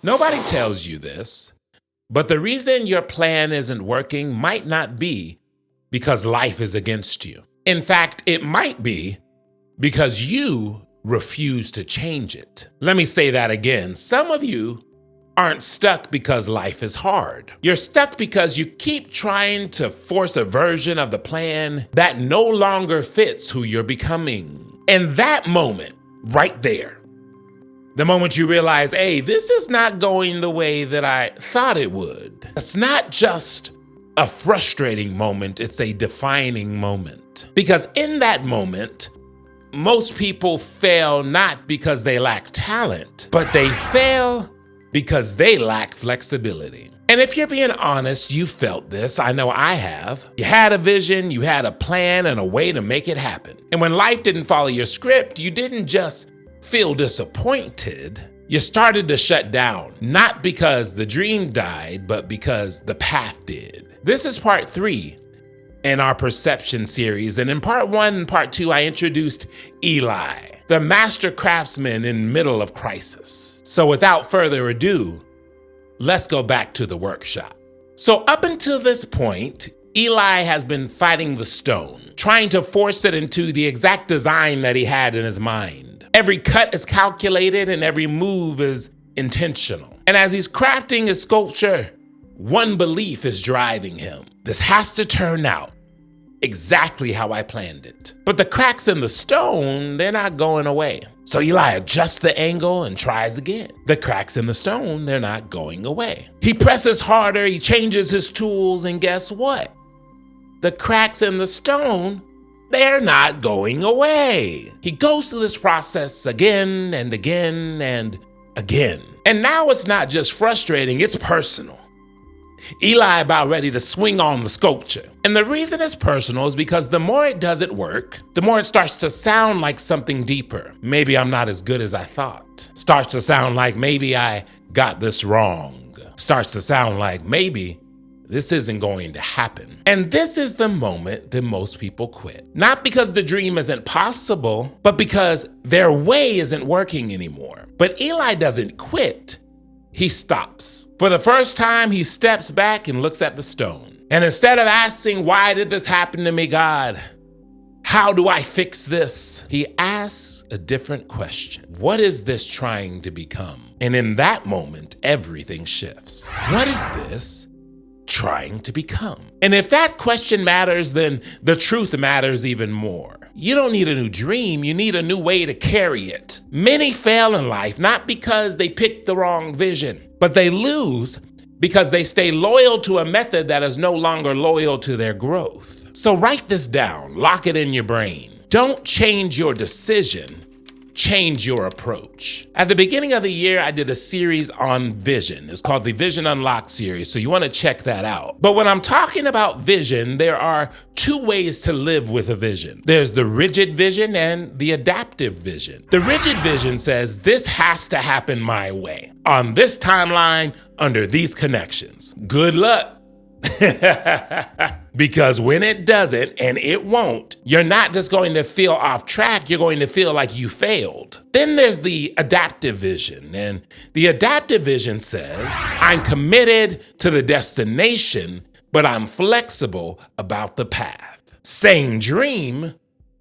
Nobody tells you this, but the reason your plan isn't working might not be because life is against you. In fact, it might be because you refuse to change it. Let me say that again. Some of you aren't stuck because life is hard. You're stuck because you keep trying to force a version of the plan that no longer fits who you're becoming. And that moment, right there, the moment you realize, hey, this is not going the way that I thought it would. It's not just a frustrating moment, it's a defining moment. Because in that moment, most people fail not because they lack talent, but they fail because they lack flexibility. And if you're being honest, you felt this. I know I have. You had a vision, you had a plan and a way to make it happen. And when life didn't follow your script, you didn't just feel disappointed. You started to shut down, not because the dream died, but because the path did. This is part 3 in our perception series. And in part 1 and part 2, I introduced Eli, the master craftsman in middle of crisis. So without further ado, let's go back to the workshop. So up until this point, Eli has been fighting the stone, trying to force it into the exact design that he had in his mind. Every cut is calculated and every move is intentional. And as he's crafting his sculpture, one belief is driving him. This has to turn out exactly how I planned it. But the cracks in the stone, they're not going away. So Eli adjusts the angle and tries again. The cracks in the stone, they're not going away. He presses harder, he changes his tools, and guess what? The cracks in the stone, they're not going away. He goes through this process again and again and again. And now it's not just frustrating, it's personal. Eli about ready to swing on the sculpture. And the reason it's personal is because the more it doesn't work, the more it starts to sound like something deeper. Maybe I'm not as good as I thought. Starts to sound like maybe I got this wrong. Starts to sound like maybe this isn't going to happen. And this is the moment that most people quit. Not because the dream isn't possible, but because their way isn't working anymore. But Eli doesn't quit. He stops. For the first time, he steps back and looks at the stone. And instead of asking, why did this happen to me, God? How do I fix this? He asks a different question. What is this trying to become? And in that moment, everything shifts. What is this trying to become? And if that question matters, then the truth matters even more. You don't need a new dream, you need a new way to carry it. Many fail in life not because they picked the wrong vision, but they lose because they stay loyal to a method that is no longer loyal to their growth. So write this down, lock it in your brain. Don't change your decision, change your approach. At the beginning of the year, I did a series on vision. It's called the Vision Unlocked series, so you want to check that out. But when I'm talking about vision, there are 2 ways to live with a vision. There's the rigid vision and the adaptive vision. The rigid vision says this has to happen my way, on this timeline, under these connections. Good luck. Because when it doesn't, and it won't, you're not just going to feel off track, you're going to feel like you failed. Then there's the adaptive vision, and the adaptive vision says, I'm committed to the destination, but I'm flexible about the path. Same dream,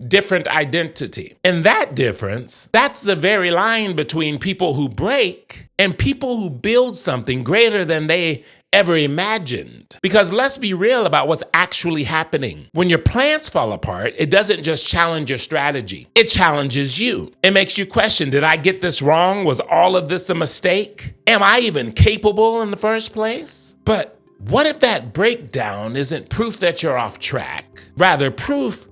different identity. And that difference, that's the very line between people who break and people who build something greater than they ever imagined. Because let's be real about what's actually happening. When your plans fall apart, it doesn't just challenge your strategy. It challenges you. It makes you question, did I get this wrong? Was all of this a mistake? Am I even capable in the first place? But what if that breakdown isn't proof that you're off track? Rather, proof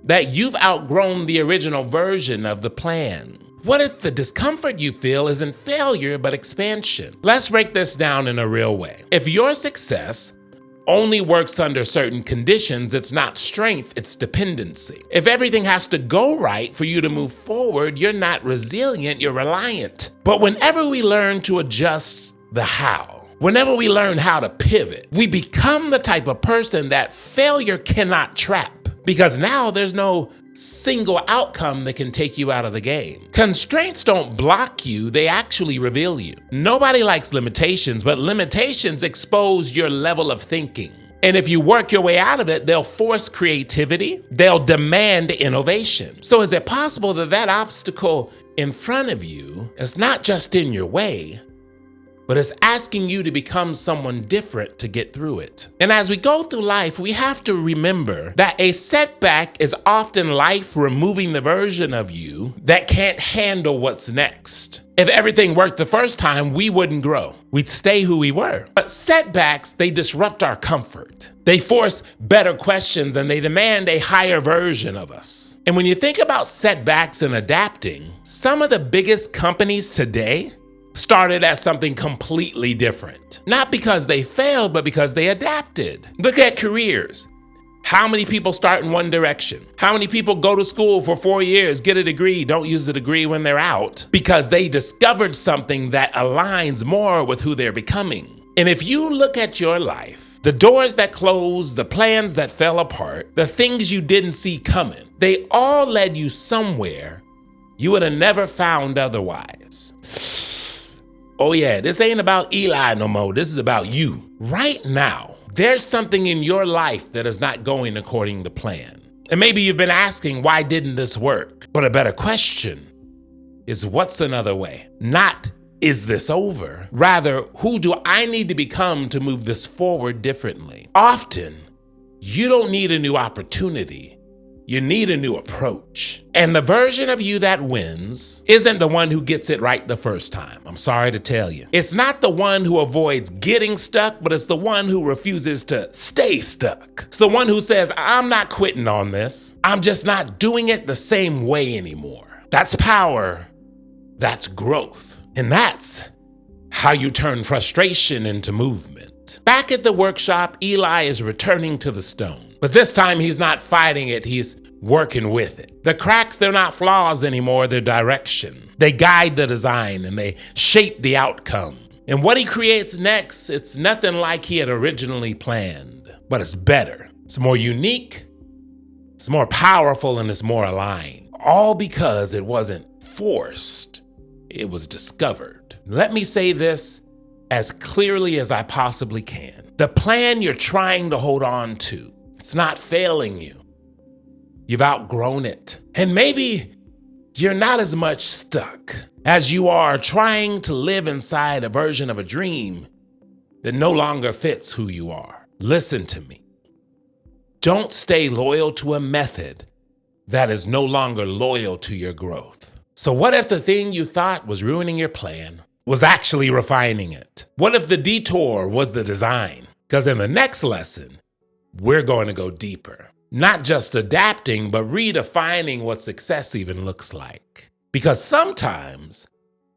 that you've outgrown the original version of the plan. What if the discomfort you feel isn't failure, but expansion? Let's break this down in a real way. If your success only works under certain conditions, it's not strength, it's dependency. If everything has to go right for you to move forward, you're not resilient, you're reliant. But whenever we learn to adjust the how, whenever we learn how to pivot, we become the type of person that failure cannot trap. because now there's no single outcome that can take you out of the game. Constraints don't block you, they actually reveal you. Nobody likes limitations, but limitations expose your level of thinking. And if you work your way out of it, they'll force creativity, they'll demand innovation. So is it possible that that obstacle in front of you is not just in your way, but it's asking you to become someone different to get through it? And as we go through life, we have to remember that a setback is often life removing the version of you that can't handle what's next. If everything worked the first time, we wouldn't grow. We'd stay who we were. But setbacks, they disrupt our comfort. They force better questions and they demand a higher version of us. And when you think about setbacks and adapting, some of the biggest companies today started as something completely different. Not because they failed, but because they adapted. Look at careers. How many people start in one direction? How many people go to school for 4 years, get a degree, don't use the degree when they're out because they discovered something that aligns more with who they're becoming? And if you look at your life, the doors that closed, the plans that fell apart, the things you didn't see coming, they all led you somewhere you would have never found otherwise. Oh yeah, this ain't about Eli no more. This is about you. Right now, there's something in your life that is not going according to plan. And maybe you've been asking, why didn't this work? But a better question is, what's another way? Not, is this over? Rather, who do I need to become to move this forward differently? Often, you don't need a new opportunity. You need a new approach. And the version of you that wins isn't the one who gets it right the first time. I'm sorry to tell you. It's not the one who avoids getting stuck, but it's the one who refuses to stay stuck. It's the one who says, I'm not quitting on this. I'm just not doing it the same way anymore. That's power. That's growth. And that's how you turn frustration into movement. Back at the workshop, Eli is returning to the stone. But this time he's not fighting it, he's working with it. The cracks, they're not flaws anymore, they're direction. They guide the design and they shape the outcome. And what he creates next, it's nothing like he had originally planned, but it's better. It's more unique, it's more powerful, and it's more aligned. All because it wasn't forced, it was discovered. Let me say this as clearly as I possibly can. The plan you're trying to hold on to, it's not failing you. You've outgrown it. And maybe you're not as much stuck as you are trying to live inside a version of a dream that no longer fits who you are. Listen to me. Don't stay loyal to a method that is no longer loyal to your growth. So what if the thing you thought was ruining your plan was actually refining it? What if the detour was the design? Because in the next lesson, we're going to go deeper. Not just adapting, but redefining what success even looks like. Because sometimes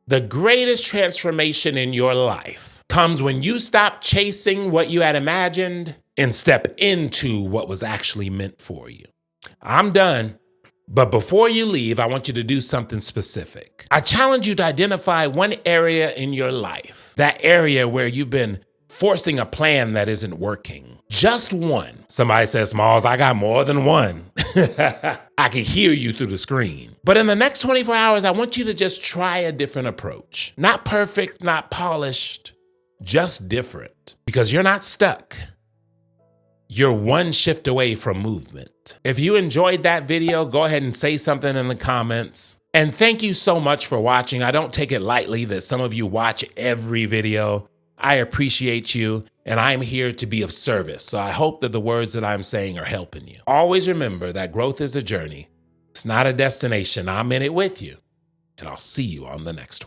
the greatest transformation in your life comes when you stop chasing what you had imagined and step into what was actually meant for you. I'm done. But before you leave, I want you to do something specific. I challenge you to identify one area in your life, that area where you've been forcing a plan that isn't working. Just one. Somebody says, Smalls, I got more than one. I can hear you through the screen. But in the next 24 hours, I want you to just try a different approach. Not perfect, not polished, just different. Because you're not stuck. You're one shift away from movement. If you enjoyed that video, go ahead and say something in the comments. And thank you so much for watching. I don't take it lightly that some of you watch every video. I appreciate you, and I'm here to be of service. So I hope that the words that I'm saying are helping you. Always remember that growth is a journey. It's not a destination. I'm in it with you, and I'll see you on the next one.